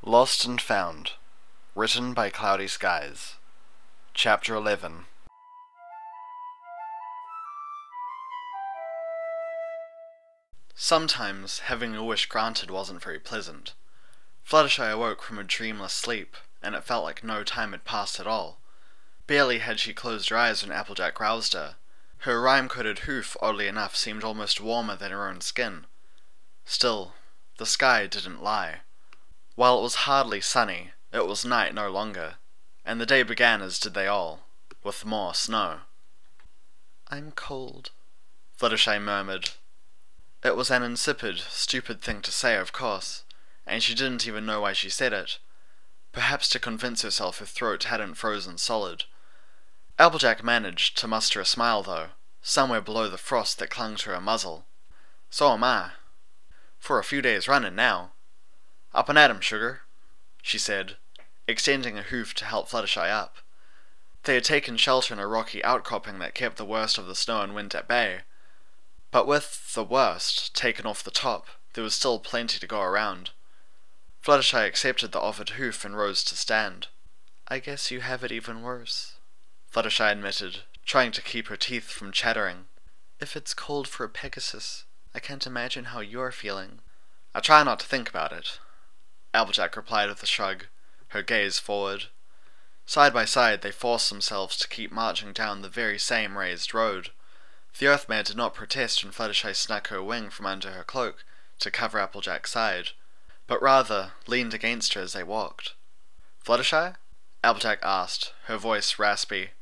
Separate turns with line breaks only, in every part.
Lost and Found, written by Cloudy Skies. Chapter 11. Sometimes having a wish granted wasn't very pleasant. Fluttershy awoke from a dreamless sleep, and it felt like no time had passed at all. Barely had she closed her eyes when Applejack roused her. Her rime-coated hoof, oddly enough, seemed almost warmer than her own skin. Still, the sky didn't lie. While it was hardly sunny, it was night no longer, and the day began as did they all, with more snow. "I'm cold," Fluttershy murmured. It was an insipid, stupid thing to say, of course, and she didn't even know why she said it. Perhaps to convince herself her throat hadn't frozen solid. Applejack managed to muster a smile, though, somewhere below the frost that clung to her muzzle. "So am I. For a few days running now. Up and at 'em, sugar," she said, extending a hoof to help Fluttershy up. They had taken shelter in a rocky outcropping that kept the worst of the snow and wind at bay. But with the worst taken off the top, there was still plenty to go around. Fluttershy accepted the offered hoof and rose to stand. "I guess you have it even worse," Fluttershy admitted, trying to keep her teeth from chattering. "If it's cold for a Pegasus, I can't imagine how you're feeling." "I try not to think about it," Applejack replied with a shrug, her gaze forward. Side by side they forced themselves to keep marching down the very same raised road. The Earthmare did not protest when Fluttershy snuck her wing from under her cloak to cover Applejack's side, but rather leaned against her as they walked. "Fluttershy?" Applejack asked, her voice raspy.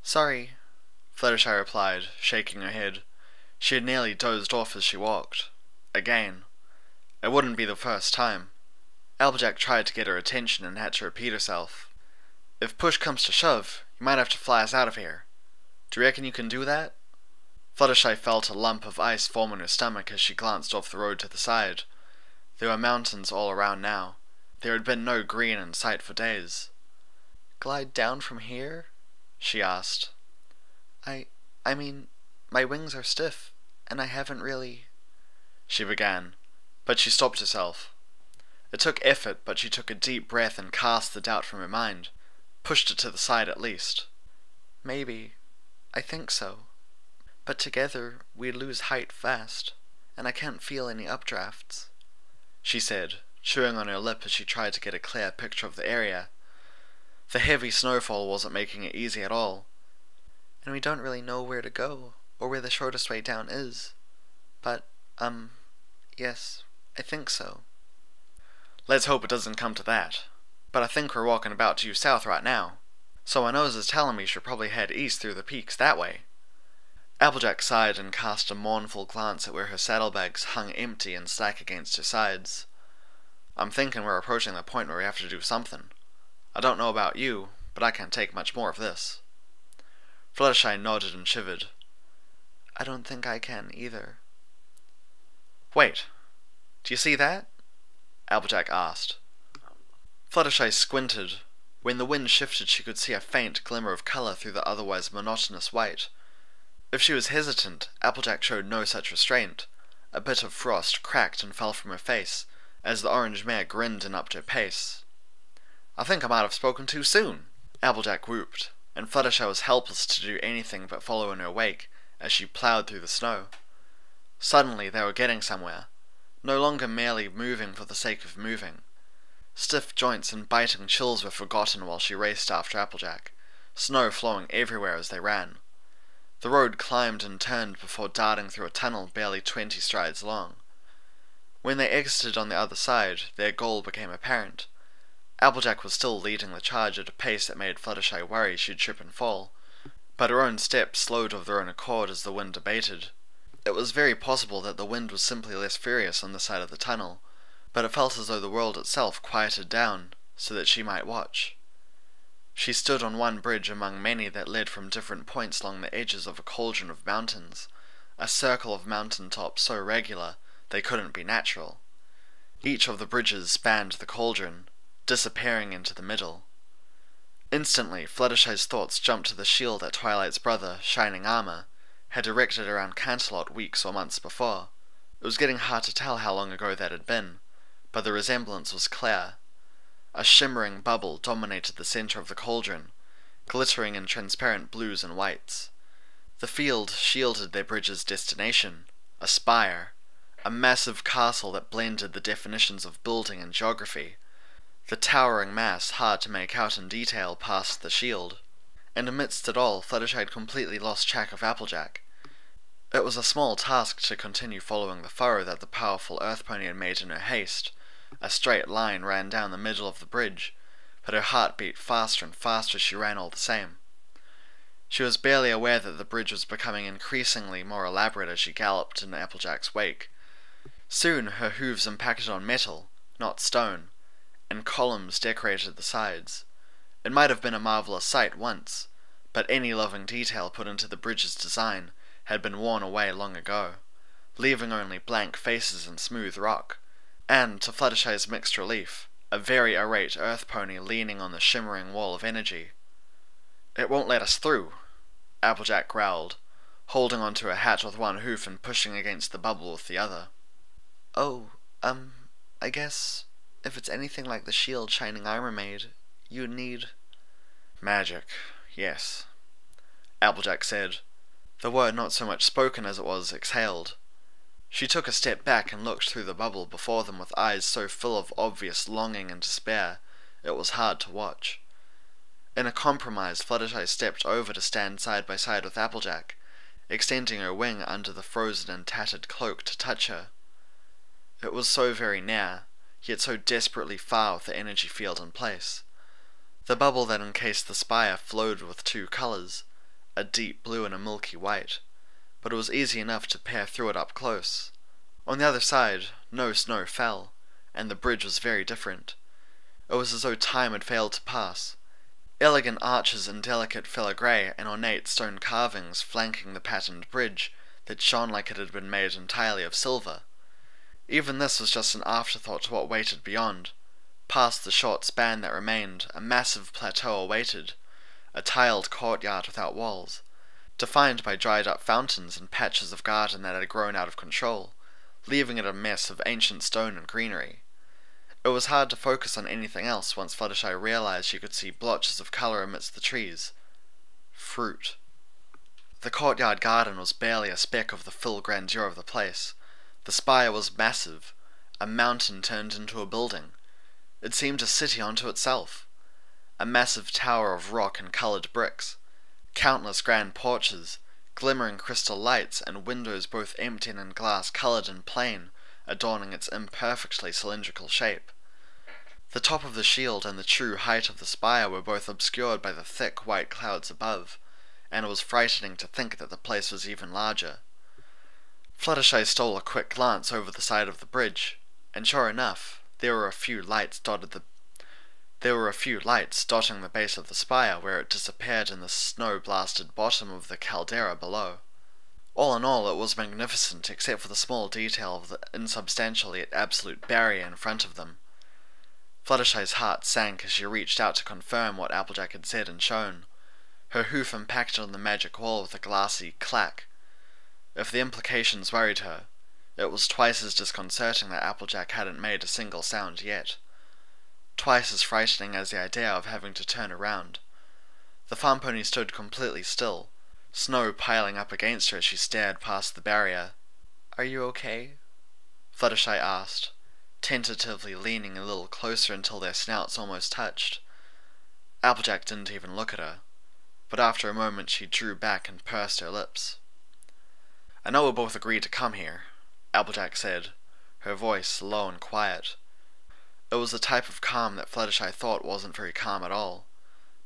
"Sorry," Fluttershy replied, shaking her head. She had nearly dozed off as she walked. Again. It wouldn't be the first time. Applejack tried to get her attention and had to repeat herself. "If push comes to shove, you might have to fly us out of here. Do you reckon you can do that?" Fluttershy felt a lump of ice form in her stomach as she glanced off the road to the side. There were mountains all around now. There had been no green in sight for days. "Glide down from here?" she asked. I mean, my wings are stiff, and I haven't really—" she began, but she stopped herself. It took effort, but she took a deep breath and cast the doubt from her mind, pushed it to the side at least. "Maybe. I think so. But together we lose height fast, and I can't feel any updrafts," she said, chewing on her lip as she tried to get a clear picture of the area. The heavy snowfall wasn't making it easy at all. "And we don't really know where to go, or where the shortest way down is. But, yes, I think so." "Let's hope it doesn't come to that. But I think we're walking about due south right now, so my nose is telling me she'll probably head east through the peaks that way." Applejack sighed and cast a mournful glance at where her saddlebags hung empty and slack against her sides. "I'm thinking we're approaching the point where we have to do something. I don't know about you, but I can't take much more of this." Fluttershy nodded and shivered. "I don't think I can either." "Wait, do you see that?" Applejack asked. Fluttershy squinted. When the wind shifted she could see a faint glimmer of colour through the otherwise monotonous white. If she was hesitant, Applejack showed no such restraint. A bit of frost cracked and fell from her face, as the orange mare grinned and upped her pace. "I think I might have spoken too soon," Applejack whooped, and Fluttershy was helpless to do anything but follow in her wake as she ploughed through the snow. Suddenly they were getting somewhere, no longer merely moving for the sake of moving. Stiff joints and biting chills were forgotten while she raced after Applejack, snow flowing everywhere as they ran. The road climbed and turned before darting through a tunnel barely 20 strides long. When they exited on the other side, their goal became apparent. Applejack was still leading the charge at a pace that made Fluttershy worry she'd trip and fall, but her own steps slowed of their own accord as the wind abated. It was very possible that the wind was simply less furious on the side of the tunnel, but it felt as though the world itself quieted down, so that she might watch. She stood on one bridge among many that led from different points along the edges of a cauldron of mountains, a circle of mountain tops so regular they couldn't be natural. Each of the bridges spanned the cauldron, disappearing into the middle. Instantly, Fluttershy's thoughts jumped to the shield that Twilight's brother, Shining Armor, had erected around Canterlot weeks or months before. It was getting hard to tell how long ago that had been, but the resemblance was clear. A shimmering bubble dominated the center of the cauldron, glittering in transparent blues and whites. The field shielded their bridge's destination, a spire, a massive castle that blended the definitions of building and geography. The towering mass hard to make out in detail past the shield, and amidst it all Fluttershy had completely lost track of Applejack. It was a small task to continue following the furrow that the powerful Earth Pony had made in her haste. A straight line ran down the middle of the bridge, but her heart beat faster and faster as she ran all the same. She was barely aware that the bridge was becoming increasingly more elaborate as she galloped in Applejack's wake. Soon her hooves impacted on metal, not stone, and columns decorated the sides. It might have been a marvelous sight once, but any loving detail put into the bridge's design had been worn away long ago, leaving only blank faces and smooth rock, and, to Fluttershy's mixed relief, a very irate Earth Pony leaning on the shimmering wall of energy. "It won't let us through," Applejack growled, holding onto her hat with one hoof and pushing against the bubble with the other. "Oh, I guess if it's anything like the shield Shining Armor made, you need..." "Magic, yes," Applejack said, the word not so much spoken as it was exhaled. She took a step back and looked through the bubble before them with eyes so full of obvious longing and despair it was hard to watch. In a compromise, Fluttershy stepped over to stand side by side with Applejack, extending her wing under the frozen and tattered cloak to touch her. It was so very near, yet so desperately far with the energy field in place. The bubble that encased the spire flowed with two colours, a deep blue and a milky white, but it was easy enough to peer through it up close. On the other side, no snow fell, and the bridge was very different. It was as though time had failed to pass. Elegant arches in delicate filigree and ornate stone carvings flanking the patterned bridge that shone like it had been made entirely of silver. Even this was just an afterthought to what waited beyond. Past the short span that remained, a massive plateau awaited, a tiled courtyard without walls, defined by dried-up fountains and patches of garden that had grown out of control, leaving it a mess of ancient stone and greenery. It was hard to focus on anything else once Fluttershy realized she could see blotches of colour amidst the trees. Fruit. The courtyard garden was barely a speck of the full grandeur of the place. The spire was massive, a mountain turned into a building. It seemed a city unto itself. A massive tower of rock and coloured bricks, countless grand porches, glimmering crystal lights, and windows both empty and glass coloured and plain, adorning its imperfectly cylindrical shape. The top of the shield and the true height of the spire were both obscured by the thick white clouds above, and it was frightening to think that the place was even larger. Fluttershy stole a quick glance over the side of the bridge, and sure enough, there were a few lights dotting the base of the spire where it disappeared in the snow-blasted bottom of the caldera below. All in all, it was magnificent, except for the small detail of the insubstantial yet absolute barrier in front of them. Fluttershy's heart sank as she reached out to confirm what Applejack had said and shown. Her hoof impacted on the magic wall with a glassy clack. If the implications worried her, it was twice as disconcerting that Applejack hadn't made a single sound yet. Twice as frightening as the idea of having to turn around. The farm pony stood completely still, snow piling up against her as she stared past the barrier. "Are you okay?" Fluttershy asked, tentatively leaning a little closer until their snouts almost touched. Applejack didn't even look at her, but after a moment she drew back and pursed her lips. "I know we both agreed to come here," Applejack said, her voice low and quiet. It was the type of calm that Fluttershy thought wasn't very calm at all.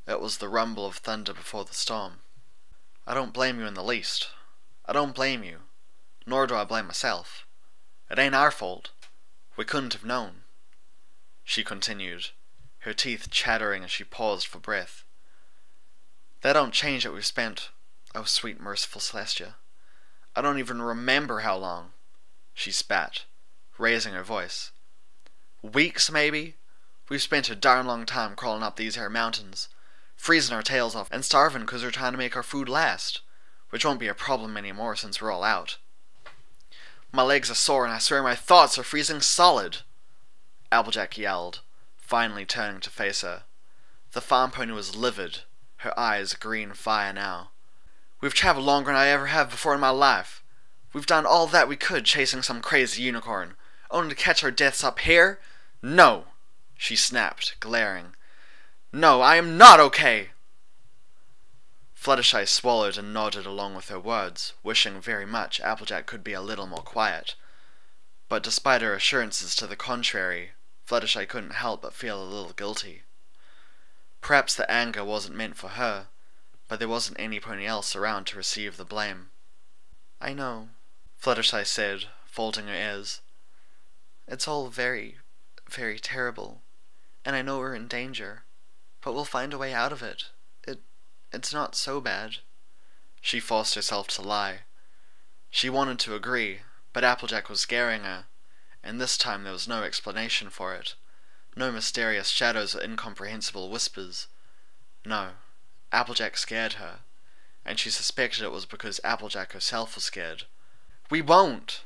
It was the rumble of thunder before the storm. "I don't blame you in the least. I don't blame you. Nor do I blame myself. It ain't our fault. We couldn't have known," she continued, her teeth chattering as she paused for breath. "That don't change that we've spent, oh sweet merciful Celestia, I don't even remember how long," she spat, raising her voice. "Weeks, maybe? We've spent a darn long time crawling up these here mountains, freezing our tails off and starving 'cause we're trying to make our food last, which won't be a problem anymore since we're all out. My legs are sore and I swear my thoughts are freezing solid." Applejack yelled, finally turning to face her. The farm pony was livid, her eyes green fire now. "We've traveled longer than I ever have before in my life. We've done all that we could chasing some crazy unicorn, only to catch our deaths up here? No!" she snapped, glaring. "No, I am not okay!" Fluttershy swallowed and nodded along with her words, wishing very much Applejack could be a little more quiet. But despite her assurances to the contrary, Fluttershy couldn't help but feel a little guilty. Perhaps the anger wasn't meant for her, but there wasn't any pony else around to receive the blame. "I know," Fluttershy said, folding her ears. "It's all very, very terrible, and I know we're in danger, but we'll find a way out of it. It's not so bad." She forced herself to lie. She wanted to agree, but Applejack was scaring her, and this time there was no explanation for it. No mysterious shadows or incomprehensible whispers. No, Applejack scared her, and she suspected it was because Applejack herself was scared. "We won't!"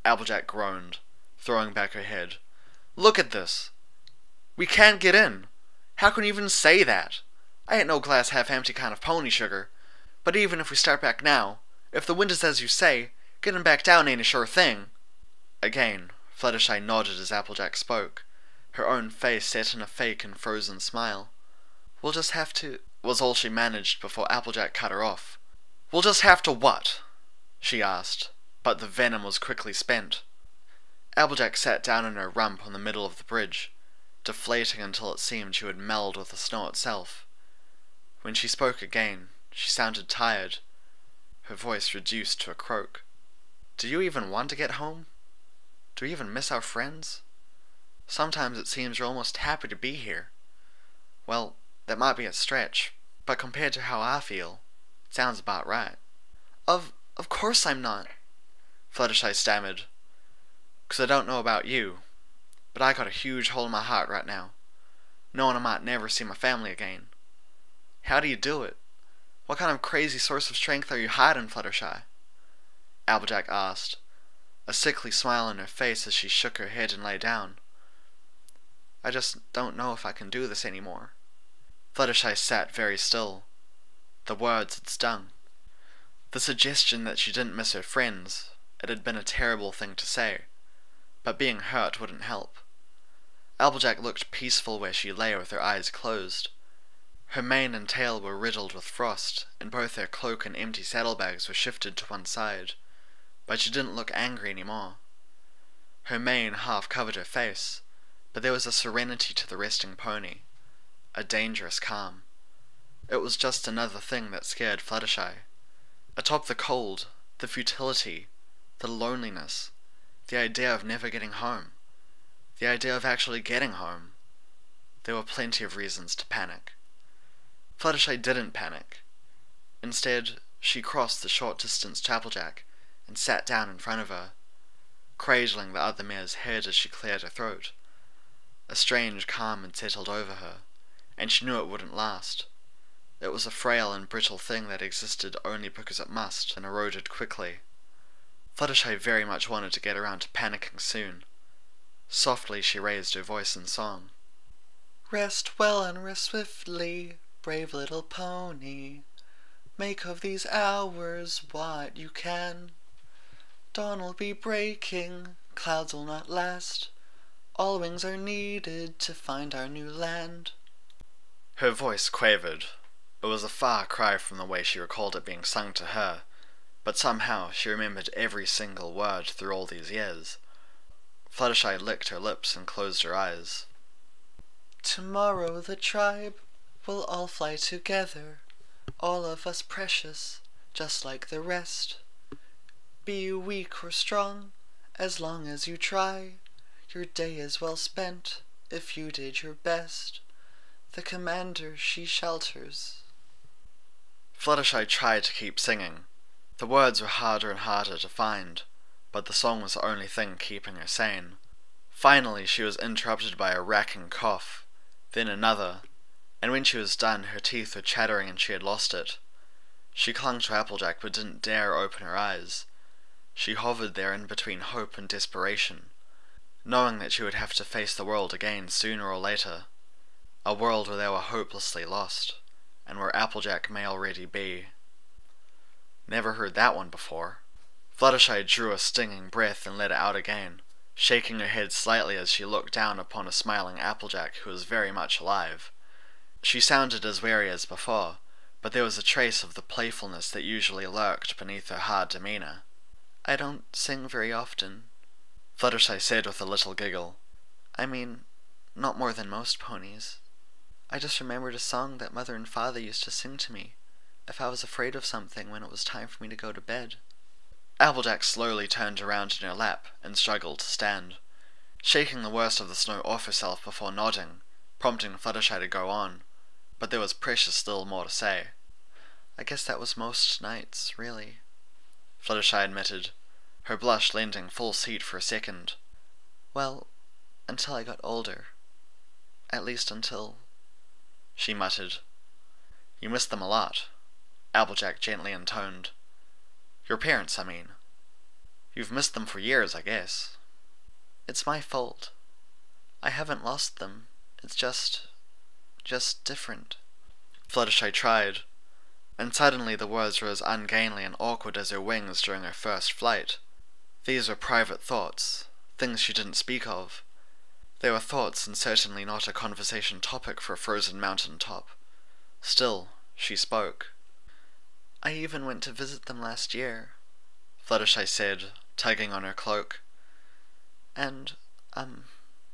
Applejack groaned, throwing back her head. "Look at this! We can't get in! How can you even say that? I ain't no glass half empty kind of pony, sugar. But even if we start back now, if the wind is as you say, getting back down ain't a sure thing." Again, Fluttershy nodded as Applejack spoke, her own face set in a fake and frozen smile. "We'll just have to," was all she managed before Applejack cut her off. "We'll just have to what?" she asked, but the venom was quickly spent. Applejack sat down in her rump on the middle of the bridge, deflating until it seemed she would meld with the snow itself. When she spoke again, she sounded tired, her voice reduced to a croak. "Do you even want to get home? Do you even miss our friends? Sometimes it seems you're almost happy to be here. Well, that might be a stretch, but compared to how I feel, it sounds about right." Of course I'm not," Fluttershy stammered. "'Cause I don't know about you, but I got a huge hole in my heart right now, knowing I might never see my family again. How do you do it? What kind of crazy source of strength are you hiding, Fluttershy?" Applejack asked, a sickly smile on her face as she shook her head and lay down. "I just don't know if I can do this anymore." Fluttershy sat very still. The words had stung. The suggestion that she didn't miss her friends, it had been a terrible thing to say, but being hurt wouldn't help. Applejack looked peaceful where she lay with her eyes closed. Her mane and tail were riddled with frost, and both her cloak and empty saddlebags were shifted to one side, but she didn't look angry anymore. Her mane half covered her face, but there was a serenity to the resting pony, a dangerous calm. It was just another thing that scared Fluttershy. Atop the cold, the futility, the loneliness, the idea of never getting home, the idea of actually getting home, there were plenty of reasons to panic. Fluttershy didn't panic. Instead, she crossed the short distance to Applejack and sat down in front of her, cradling the other mare's head as she cleared her throat. A strange calm had settled over her, and she knew it wouldn't last. It was a frail and brittle thing that existed only because it must, and eroded quickly. Fluttershy very much wanted to get around to panicking soon. Softly she raised her voice in song. "Rest well and rest swiftly, brave little pony. Make of these hours what you can. Dawn'll be breaking, clouds will not last. All wings are needed to find our new land." Her voice quavered. It was a far cry from the way she recalled it being sung to her, but somehow she remembered every single word through all these years. Fluttershy licked her lips and closed her eyes. "Tomorrow the tribe will all fly together, all of us precious, just like the rest. Be you weak or strong, as long as you try, your day is well spent if you did your best. The commander she shelters." Fluttershy tried to keep singing. The words were harder and harder to find, but the song was the only thing keeping her sane. Finally she was interrupted by a racking cough, then another, and when she was done her teeth were chattering and she had lost it. She clung to Applejack but didn't dare open her eyes. She hovered there in between hope and desperation. knowing that she would have to face the world again sooner or later. A world where they were hopelessly lost, and where Applejack may already be. Never heard that one before. Fluttershy drew a stinging breath and let it out again, shaking her head slightly as she looked down upon a smiling Applejack who was very much alive. She sounded as wary as before, but there was a trace of the playfulness that usually lurked beneath her hard demeanour. "I don't sing very often," Fluttershy said with a little giggle. "I mean, not more than most ponies. I just remembered a song that Mother and Father used to sing to me if I was afraid of something when it was time for me to go to bed." Applejack slowly turned around in her lap and struggled to stand, shaking the worst of the snow off herself before nodding, prompting Fluttershy to go on, but there was precious little more to say. "I guess that was most nights, really," Fluttershy admitted, her blush lending false heat for a second. "Well, until I got older. At least until," she muttered. "You missed them a lot," Applejack gently intoned. "Your parents, I mean. You've missed them for years, I guess." "It's my fault. I haven't lost them. It's just different." Fluttershy tried, and suddenly the words were as ungainly and awkward as her wings during her first flight. These were private thoughts, things she didn't speak of. They were thoughts and certainly not a conversation topic for a frozen mountain top. Still, she spoke. "I even went to visit them last year," Fluttershy said, tugging on her cloak. "And,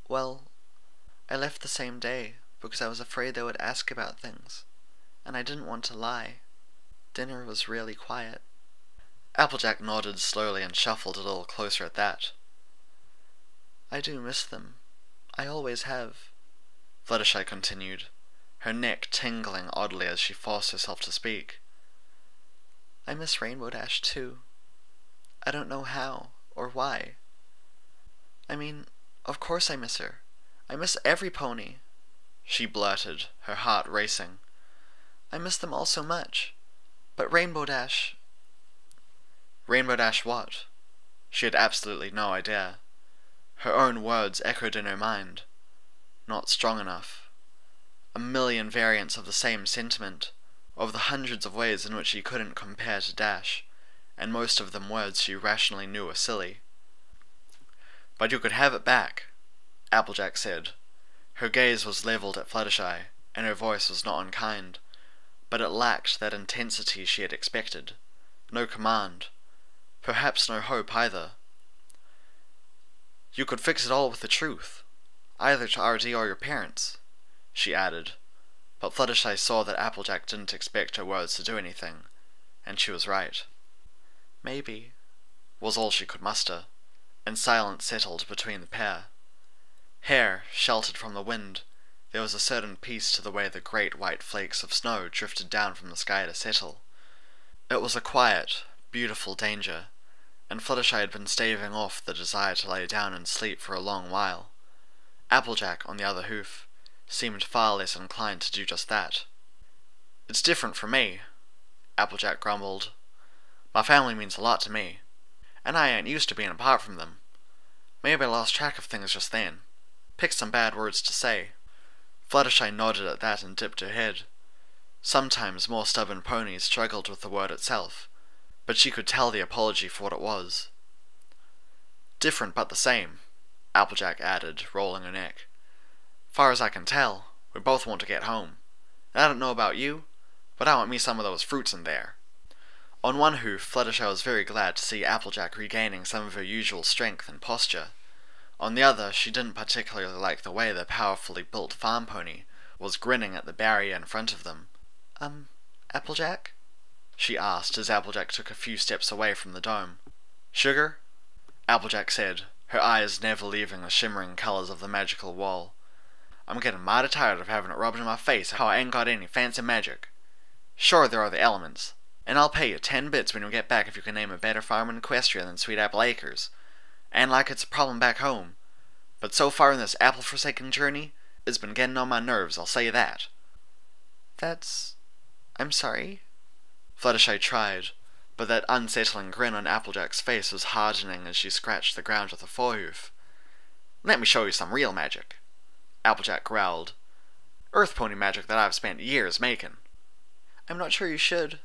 well, I left the same day because I was afraid they would ask about things, and I didn't want to lie. Dinner was really quiet." Applejack nodded slowly and shuffled a little closer at that. "I do miss them. I always have," Fluttershy continued, her neck tingling oddly as she forced herself to speak. "I miss Rainbow Dash too. I don't know how or why. I mean, of course I miss her. I miss every pony," she blurted, her heart racing. "I miss them all so much. But Rainbow Dash—" Rainbow Dash what? She had absolutely no idea. Her own words echoed in her mind. Not strong enough. A million variants of the same sentiment, of the hundreds of ways in which she couldn't compare to Dash, and most of them words she rationally knew were silly. "But you could have it back," Applejack said. Her gaze was levelled at Fluttershy, and her voice was not unkind, but it lacked that intensity she had expected. No command. Perhaps no hope either. "You could fix it all with the truth, either to RD or your parents," she added, but Fluttershy saw that Applejack didn't expect her words to do anything, and she was right. "Maybe," was all she could muster, and silence settled between the pair. Hair sheltered from the wind, there was a certain peace to the way the great white flakes of snow drifted down from the sky to settle. It was a quiet, beautiful danger, and Fluttershy had been staving off the desire to lay down and sleep for a long while. Applejack, on the other hoof, seemed far less inclined to do just that. "It's different from me," Applejack grumbled. "My family means a lot to me, and I ain't used to being apart from them. Maybe I lost track of things just then. Picked some bad words to say." Fluttershy nodded at that and dipped her head. Sometimes more stubborn ponies struggled with the word itself, but she could tell the apology for what it was. "Different but the same," Applejack added, rolling her neck. "Far as I can tell, we both want to get home. And I don't know about you, but I want me some of those fruits in there." On one hoof, Fluttershy was very glad to see Applejack regaining some of her usual strength and posture. On the other, she didn't particularly like the way the powerfully built farm pony was grinning at the barrier in front of them. Applejack?" she asked as Applejack took a few steps away from the dome. "Sugar?" Applejack said, her eyes never leaving the shimmering colours of the magical wall. "I'm getting mighty tired of having it rubbed in my face how I ain't got any fancy magic. Sure, there are the elements, and I'll pay you 10 bits when we get back if you can name a better farm in Equestria than Sweet Apple Acres. And like it's a problem back home, but so far in this apple-forsaken journey, it's been getting on my nerves, I'll say that." I'm sorry?" Fluttershy tried, but that unsettling grin on Applejack's face was hardening as she scratched the ground with her forehoof. Let me show you some real magic, Applejack growled. Earth pony magic that I've spent years making. I'm not sure you should,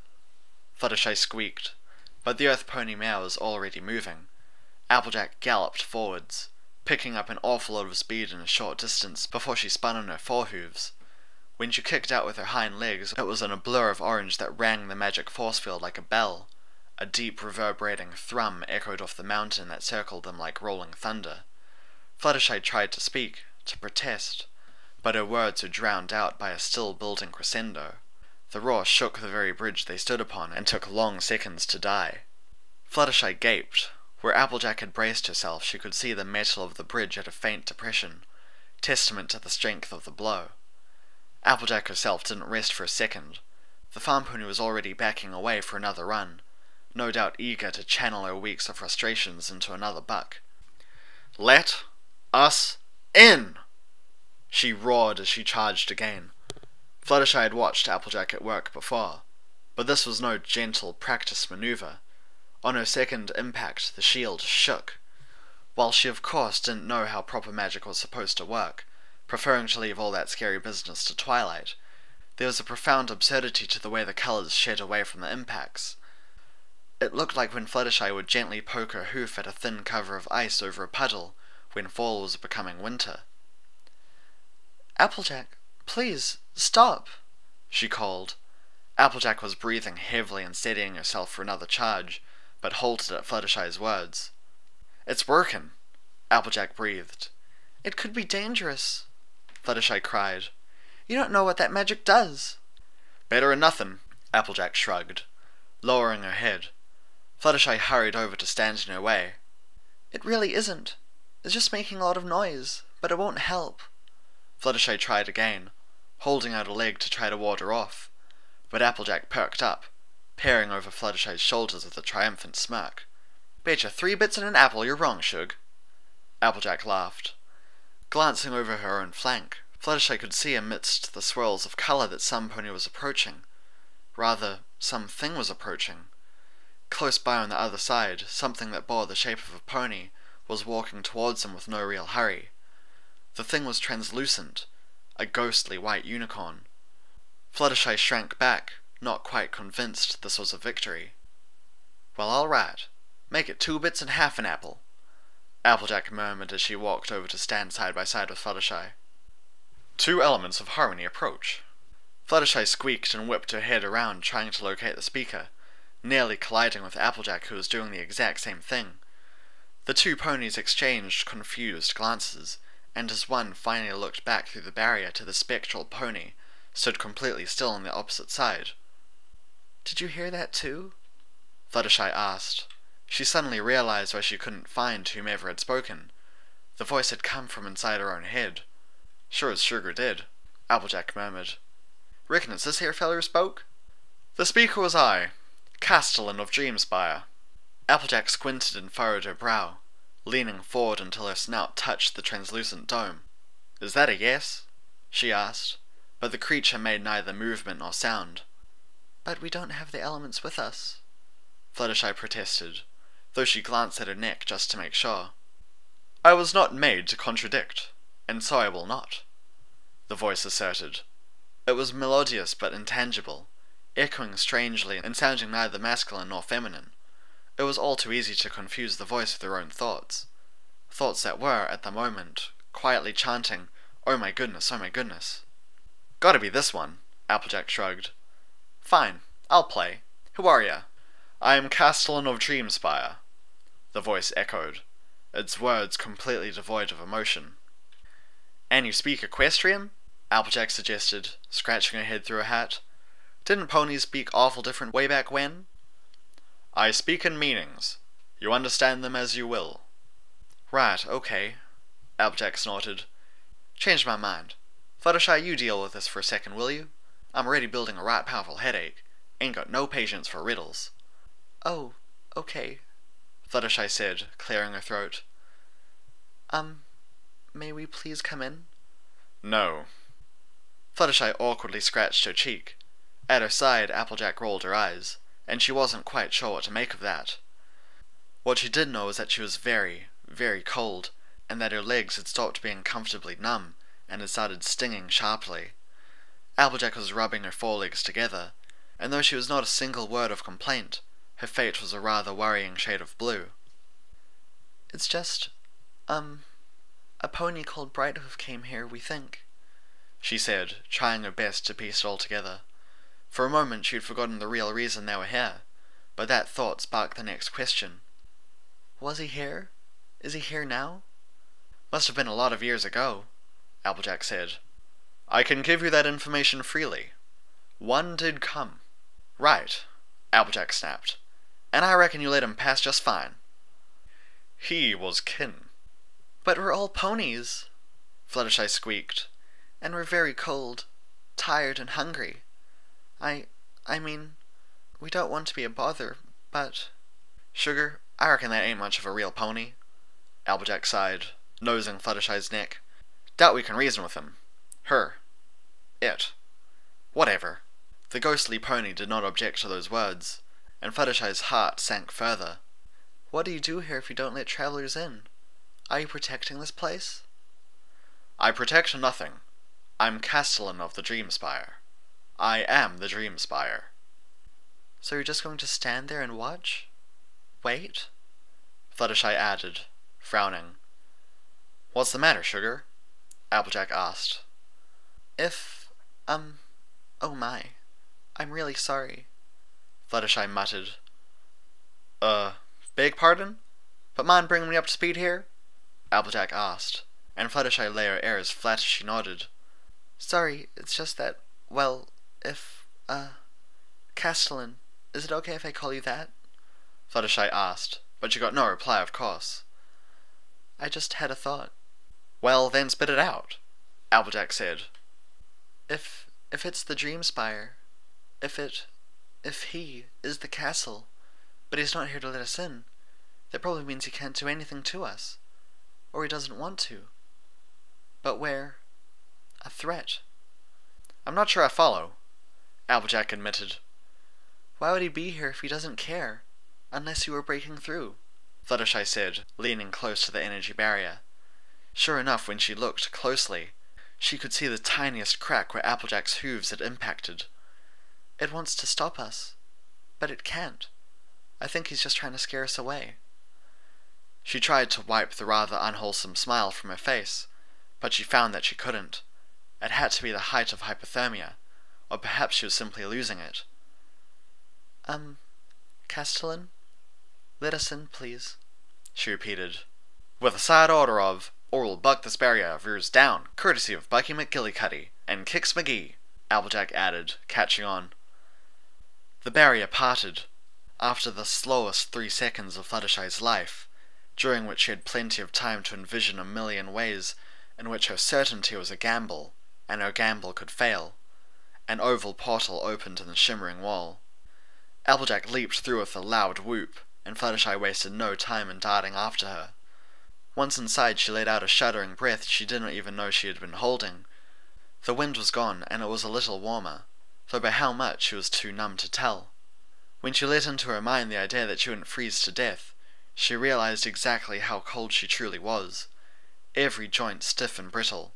Fluttershy squeaked, but the Earth pony mare was already moving. Applejack galloped forwards, picking up an awful lot of speed in a short distance before she spun on her forehooves. When she kicked out with her hind legs, it was in a blur of orange that rang the magic force field like a bell. A deep reverberating thrum echoed off the mountain that circled them like rolling thunder. Fluttershy tried to speak, to protest, but her words were drowned out by a still building crescendo. The roar shook the very bridge they stood upon and took long seconds to die. Fluttershy gaped. Where Applejack had braced herself, she could see the metal of the bridge at a faint depression, testament to the strength of the blow. Applejack herself didn't rest for a second. The farm pony was already backing away for another run, no doubt eager to channel her weeks of frustrations into another buck. Let us in! She roared as she charged again. Fluttershy had watched Applejack at work before, but this was no gentle, practiced maneuver. On her second impact, the shield shook. While she of course didn't know how proper magic was supposed to work, preferring to leave all that scary business to Twilight, there was a profound absurdity to the way the colours shed away from the impacts. It looked like when Fluttershy would gently poke her hoof at a thin cover of ice over a puddle when fall was becoming winter. Applejack, please, stop, she called. Applejack was breathing heavily and steadying herself for another charge, but halted at Fluttershy's words. It's working, Applejack breathed. It could be dangerous, Fluttershy cried. You don't know what that magic does. Better than nothing, Applejack shrugged, lowering her head. Fluttershy hurried over to stand in her way. It really isn't. It's just making a lot of noise, but it won't help. Fluttershy tried again, holding out a leg to try to ward her off, but Applejack perked up, peering over Fluttershy's shoulders with a triumphant smirk. Betcha 3 bits and an apple you're wrong, Shug. Applejack laughed. Glancing over her own flank, Fluttershy could see amidst the swirls of colour that some pony was approaching. Rather, something was approaching. Close by on the other side, something that bore the shape of a pony was walking towards them with no real hurry. The thing was translucent, a ghostly white unicorn. Fluttershy shrank back, not quite convinced this was a victory. Well, all right. Make it 2 bits and half an apple, Applejack murmured as she walked over to stand side by side with Fluttershy. 2 elements of harmony approach. Fluttershy squeaked and whipped her head around trying to locate the speaker, nearly colliding with Applejack who was doing the exact same thing. The 2 ponies exchanged confused glances, and as one finally looked back through the barrier to the spectral pony, stood completely still on the opposite side. Did you hear that too? Fluttershy asked. She suddenly realized why she couldn't find whomever had spoken. The voice had come from inside her own head. Sure as sugar did, Applejack murmured. Reckon it's this here feller who spoke? The speaker was I, Castellan of Dreamspire. Applejack squinted and furrowed her brow, leaning forward until her snout touched the translucent dome. Is that a yes? She asked, but the creature made neither movement nor sound. But we don't have the elements with us, Fluttershy protested, though she glanced at her neck just to make sure. I was not made to contradict, and so I will not, the voice asserted. It was melodious but intangible, echoing strangely and sounding neither masculine nor feminine. It was all too easy to confuse the voice with her own thoughts. Thoughts that were, at the moment, quietly chanting, "Oh my goodness, oh my goodness." Gotta be this one, Applejack shrugged. Fine, I'll play. Who are ya? I am Castellan of Dreamspire, the voice echoed, its words completely devoid of emotion. And you speak equestrian? Applejack suggested, scratching her head through her hat. Didn't ponies speak awful different way back when? I speak in meanings. You understand them as you will. Right, okay, Applejack snorted. Changed my mind. Fluttershy, you deal with this for a second, will you? I'm already building a right powerful headache. Ain't got no patience for riddles. Oh, okay, Fluttershy said, clearing her throat. May we please come in? No. Fluttershy awkwardly scratched her cheek. At her side, Applejack rolled her eyes, and she wasn't quite sure what to make of that. What she did know was that she was very, very cold, and that her legs had stopped being comfortably numb and had started stinging sharply. Applejack was rubbing her forelegs together, and though she was not a single word of complaint, her fate was a rather worrying shade of blue. "It's just, a pony called Brighthoof came here, we think," she said, trying her best to piece it all together. For a moment she had forgotten the real reason they were here, but that thought sparked the next question. "Was he here? Is he here now?" "Must have been a lot of years ago," Applejack said. "I can give you that information freely. One did come." "Right," Applejack snapped. "And I reckon you let him pass just fine." "He was kin."
"But we're all ponies," Fluttershy squeaked, "and we're very cold, tired, and hungry. I mean, we don't want to be a bother, but—"
"Sugar, I reckon that ain't much of a real pony," Applejack sighed, nosing Fluttershy's neck. "Doubt we can reason with him. Her. It. Whatever." The ghostly pony did not object to those words, and Fluttershy's heart sank further.
"What do you do here if you don't let travelers in? Are you protecting this place?"
"I protect nothing. I'm Castellan of the Dreamspire. I am the Dreamspire."
"So you're just going to stand there and watch? Wait?"
Fluttershy added, frowning. "What's the matter, Sugar?" Applejack asked.
"If, oh my, I'm really sorry,"
Fluttershy muttered. Beg pardon? But mind bringing me up to speed here?" Applejack asked, and Fluttershy lay her ears flat as she nodded.
"Sorry, it's just that, well, if, Castellan, is it okay if I call you that?"
Fluttershy asked, but she got no reply, of course.
"I just had a thought."
"Well, then spit it out," Applejack said.
If it's the Dreamspire, if he is the castle, but he's not here to let us in, that probably means he can't do anything to us, or he doesn't want to. But we're a threat."
"I'm not sure I follow," Applejack admitted.
"Why would he be here if he doesn't care, unless you were breaking through?"
Fluttershy said, leaning close to the energy barrier. Sure enough, when she looked closely, she could see the tiniest crack where Applejack's hooves had impacted.
"It wants to stop us, but it can't. I think he's just trying to scare us away."
She tried to wipe the rather unwholesome smile from her face, but she found that she couldn't. It had to be the height of hypothermia, or perhaps she was simply losing it.
Castellan, let us in, please,"
she repeated. "With a side order of, or we'll buck this barrier rears down, courtesy of Bucky McGillicuddy and Kix McGee," Applejack added, catching on. The barrier parted, after the slowest 3 seconds of Fluttershy's life, during which she had plenty of time to envision a million ways in which her certainty was a gamble, and her gamble could fail. An oval portal opened in the shimmering wall. Applejack leaped through with a loud whoop, and Fluttershy wasted no time in darting after her. Once inside, she let out a shuddering breath she didn't even know she had been holding. The wind was gone, and it was a little warmer, though by how much she was too numb to tell. When she let into her mind the idea that she wouldn't freeze to death, she realized exactly how cold she truly was, every joint stiff and brittle.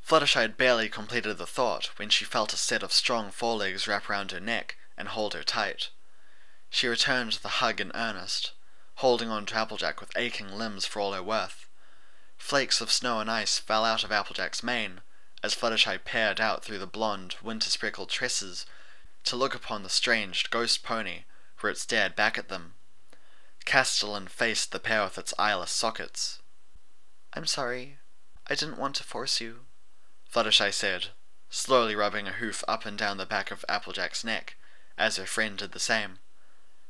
Fluttershy had barely completed the thought when she felt a set of strong forelegs wrap round her neck and hold her tight. She returned the hug in earnest, holding on to Applejack with aching limbs for all her worth. Flakes of snow and ice fell out of Applejack's mane, as Fluttershy peered out through the blonde, winter-speckled tresses to look upon the strange ghost pony where it stared back at them. Castellan faced the pair with its eyeless sockets.
"I'm sorry. I didn't want to force you,"
Fluttershy said, slowly rubbing a hoof up and down the back of Applejack's neck, as her friend did the same.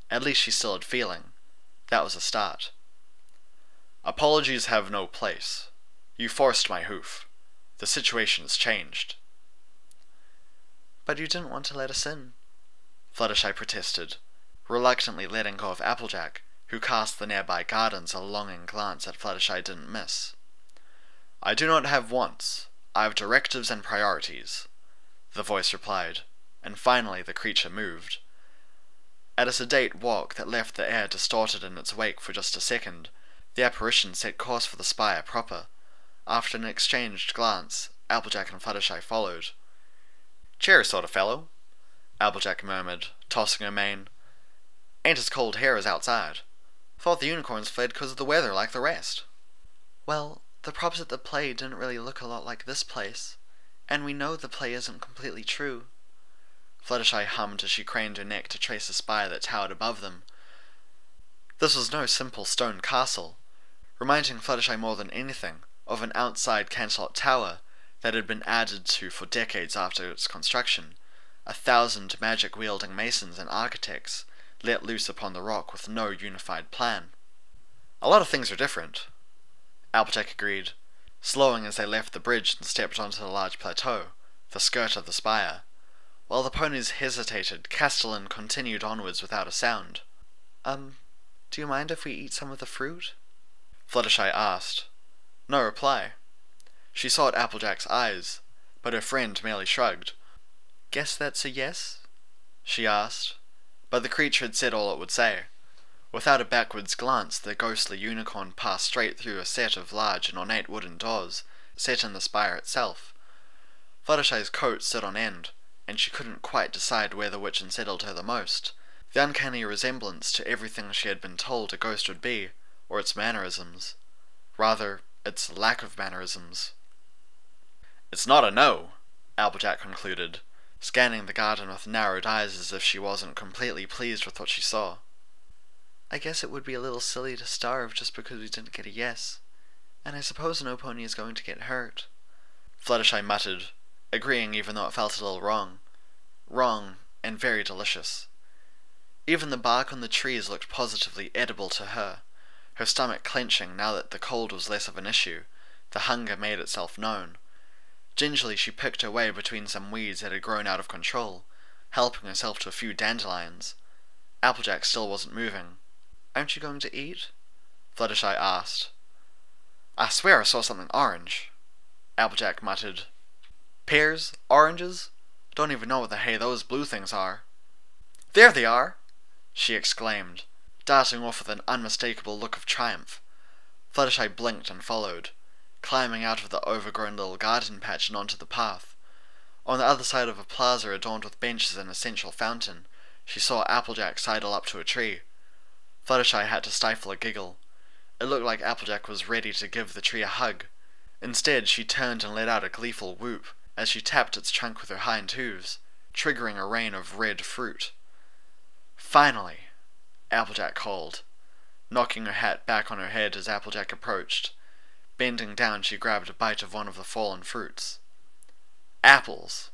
At least she still had feeling. That was a start. "Apologies have no place. You forced my hoof. The situation's changed."
"But you didn't want to let us in,"
Fluttershy protested, reluctantly letting go of Applejack, who cast the nearby gardens a longing glance that Fluttershy didn't miss. "I do not have wants. I have directives and priorities," the voice replied, and finally the creature moved. At a sedate walk that left the air distorted in its wake for just a second, The apparition set course for the spire proper. After an exchanged glance, Applejack and Fluttershy followed. "Cheery sort of fellow," Applejack murmured, tossing her mane. "Ain't as cold here as outside. Thought the unicorns fled 'cause of the weather like the rest."
"Well, the props at the play didn't really look a lot like this place, and we know the play isn't completely true."
Fluttershy hummed as she craned her neck to trace the spire that towered above them. This was no simple stone castle, reminding Fluttershy more than anything of an outside Canterlot Tower that had been added to for decades after its construction, 1,000 magic-wielding masons and architects let loose upon the rock with no unified plan. "A lot of things are different," Applejack agreed, slowing as they left the bridge and stepped onto the large plateau, the skirt of the spire. While the ponies hesitated, Castellan continued onwards without a sound.
Do you mind if we eat some of the fruit?"
Fluttershy asked. No reply. She sought Applejack's eyes, but her friend merely shrugged.
"Guess that's a yes?"
she asked, but the creature had said all it would say. Without a backwards glance, the ghostly unicorn passed straight through a set of large and ornate wooden doors, set in the spire itself. Fluttershy's coat stood on end, and she couldn't quite decide where the witch unsettled her the most, the uncanny resemblance to everything she had been told a ghost would be, or its mannerisms. Rather, its lack of mannerisms. "It's not a no," Applejack concluded, scanning the garden with narrowed eyes as if she wasn't completely pleased with what she saw.
"I guess it would be a little silly to starve just because we didn't get a yes, and I suppose no pony is going to get hurt,"
Fluttershy muttered, agreeing even though it felt a little wrong. Wrong, and very delicious. Even the bark on the trees looked positively edible to her, her stomach clenching now that the cold was less of an issue. The hunger made itself known. Gingerly she picked her way between some weeds that had grown out of control, helping herself to a few dandelions. Applejack still wasn't moving.
"Aren't you going to eat?"
Fluttershy asked. "I swear I saw something orange," Applejack muttered. "Pears? Oranges? Don't even know what the hay those blue things are." "There they are!" she exclaimed, darting off with an unmistakable look of triumph. Fluttershy blinked and followed, climbing out of the overgrown little garden patch and onto the path. On the other side of a plaza adorned with benches and a central fountain, she saw Applejack sidle up to a tree. Fluttershy had to stifle a giggle. It looked like Applejack was ready to give the tree a hug. Instead, she turned and let out a gleeful whoop as she tapped its trunk with her hind hooves, triggering a rain of red fruit. "Finally!" Applejack called, knocking her hat back on her head as Applejack approached. Bending down, she grabbed a bite of one of the fallen fruits. "Apples,"